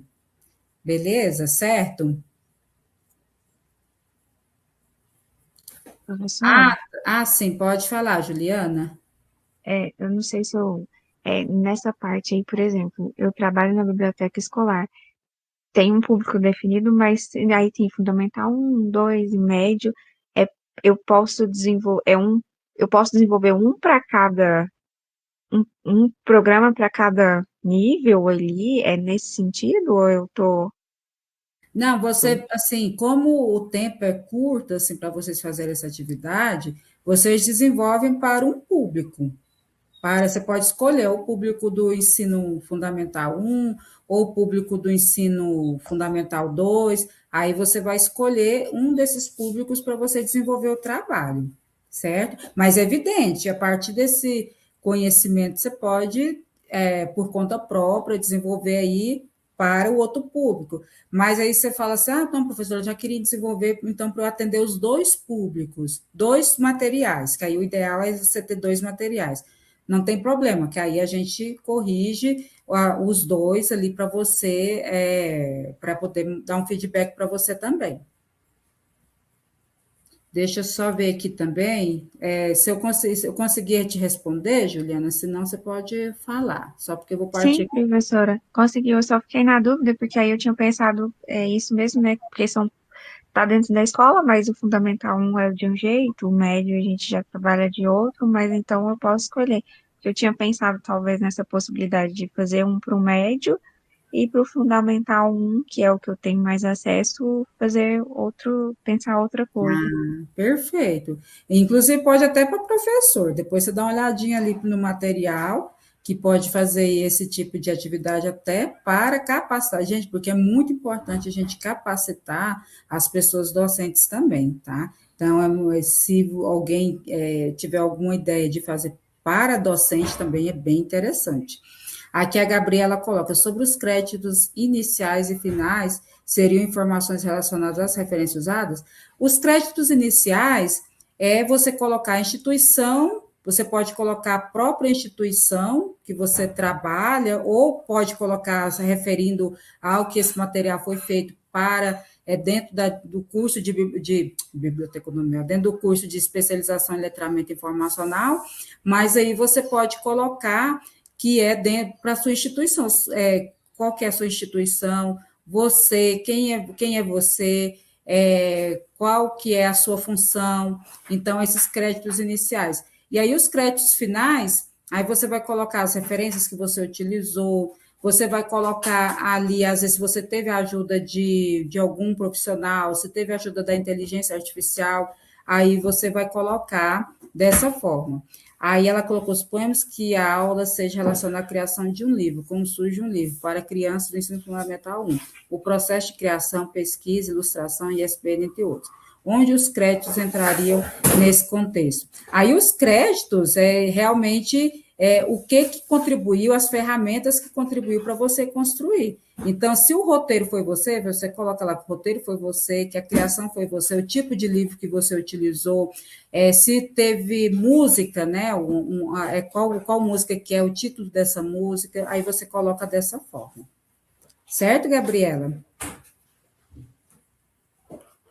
Beleza? Certo? Professora, Sim, pode falar, Juliana. eu não sei se eu, nessa parte aí, por exemplo, eu trabalho na biblioteca escolar, tem um público definido, mas aí tem fundamental um, dois e médio, é, eu posso desenvolver, eu posso desenvolver um para cada, um programa para cada nível ali, é nesse sentido, ou eu Não, tô- você, assim, como o tempo é curto, assim, para vocês fazerem essa atividade, vocês desenvolvem para um público. Você pode escolher o público do ensino fundamental um ou o público do ensino fundamental 2. Aí você vai escolher um desses públicos para você desenvolver o trabalho, certo? Mas é evidente, a partir desse conhecimento, você pode, por conta própria, desenvolver aí para o outro público. Mas aí você fala assim, então, professor, eu já queria desenvolver, então, para eu atender os dois públicos, dois materiais, que aí o ideal é você ter dois materiais. Não tem problema, que aí a gente corrige os dois ali para você, para poder dar um feedback para você também. Deixa eu só ver aqui também, se eu conseguir te responder, Juliana, senão você pode falar, só porque eu vou Sim, partir. professora, conseguiu, eu só fiquei na dúvida, porque aí eu tinha pensado, isso mesmo, né, porque tá dentro da escola, mas o fundamental um é de um jeito, o médio a gente já trabalha de outro, mas então eu posso escolher. Eu tinha pensado talvez nessa possibilidade de fazer um para o médio e para o fundamental um, que é o que eu tenho mais acesso, fazer outro, pensar outra coisa. Perfeito. Inclusive, pode até para professor. Depois você dá uma olhadinha ali no material, que pode fazer esse tipo de atividade até para capacitar, gente, porque é muito importante a gente capacitar as pessoas docentes também, tá? Então, se alguém tiver alguma ideia de fazer para docente também é bem interessante. Aqui a Gabriela coloca, sobre os créditos iniciais e finais, seriam informações relacionadas às referências usadas? Os créditos iniciais é você colocar a instituição, você pode colocar a própria instituição que você trabalha, ou pode colocar se referindo ao que esse material foi feito para dentro do curso de biblioteconomia, dentro do curso de especialização em letramento informacional, mas aí você pode colocar que é dentro para a sua instituição, qual que é a sua instituição, você, quem é você, qual que é a sua função, então, esses créditos iniciais. E aí, os créditos finais, aí você vai colocar as referências que você utilizou, você vai colocar ali, às vezes, você teve a ajuda de algum profissional, se teve a ajuda da inteligência artificial, aí você vai colocar dessa forma. Aí ela colocou, suponhamos que a aula seja relacionada à criação de um livro, como surge um livro, para crianças do ensino fundamental 1. O processo de criação, pesquisa, ilustração, ISBN, entre outros. Onde os créditos entrariam nesse contexto? Aí os créditos realmente o que contribuiu, as ferramentas que contribuiu para você construir. Então, se o roteiro foi você coloca lá que o roteiro foi você, que a criação foi você, o tipo de livro que você utilizou, se teve música, né? Qual música que é o título dessa música, aí você coloca dessa forma. Certo, Gabriela?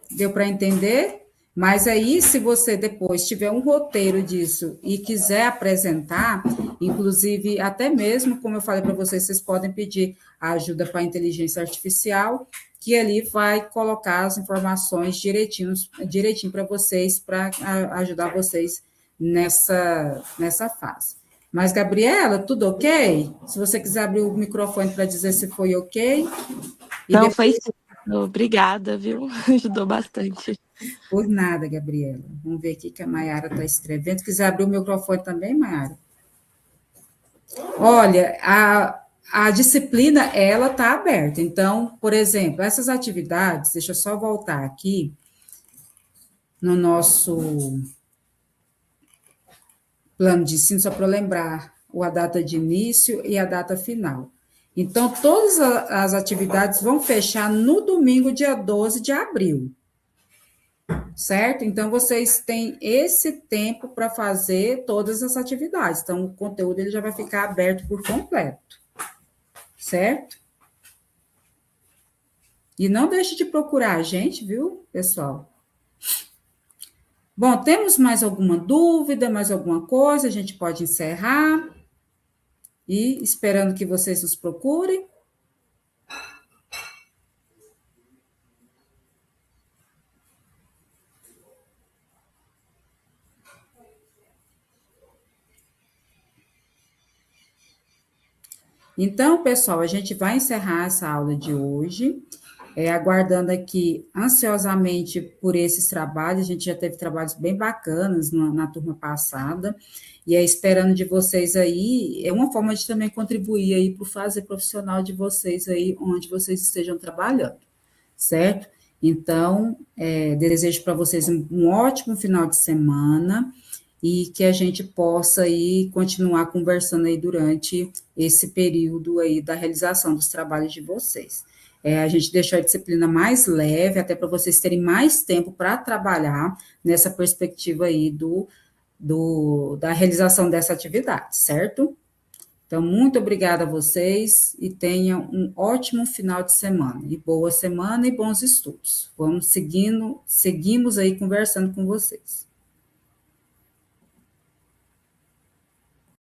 Deu para entender? Mas aí, se você depois tiver um roteiro disso e quiser apresentar, inclusive, até mesmo, como eu falei para vocês, vocês podem pedir ajuda para a inteligência artificial, que ali vai colocar as informações direitinho para vocês, para ajudar vocês nessa fase. Mas, Gabriela, tudo ok? Se você quiser abrir o microfone para dizer se foi ok. Não, foi sim. Obrigada, viu? Ajudou bastante. Por nada, Gabriela. Vamos ver aqui que a Mayara está escrevendo. Se quiser abrir o microfone também, Mayara. Olha, a disciplina, ela está aberta. Então, por exemplo, essas atividades, deixa eu só voltar aqui no nosso plano de ensino, só para lembrar a data de início e a data final. Então, todas as atividades vão fechar no domingo, dia 12 de abril. Certo? Então, vocês têm esse tempo para fazer todas as atividades. Então, o conteúdo ele já vai ficar aberto por completo. Certo? E não deixe de procurar a gente, viu, pessoal? Bom, temos mais alguma dúvida, mais alguma coisa? A gente pode encerrar. E esperando que vocês nos procurem. Então, pessoal, a gente vai encerrar essa aula de hoje, aguardando aqui ansiosamente por esses trabalhos. A gente já teve trabalhos bem bacanas na turma passada, e esperando de vocês aí, é uma forma de também contribuir aí para o fazer profissional de vocês aí, onde vocês estejam trabalhando, certo? Então, desejo para vocês um ótimo final de semana, e que a gente possa aí continuar conversando aí durante esse período aí da realização dos trabalhos de vocês. A gente deixou a disciplina mais leve, até para vocês terem mais tempo para trabalhar nessa perspectiva aí da realização dessa atividade, certo? Então, muito obrigada a vocês e tenham um ótimo final de semana, e boa semana e bons estudos. Seguimos aí conversando com vocês.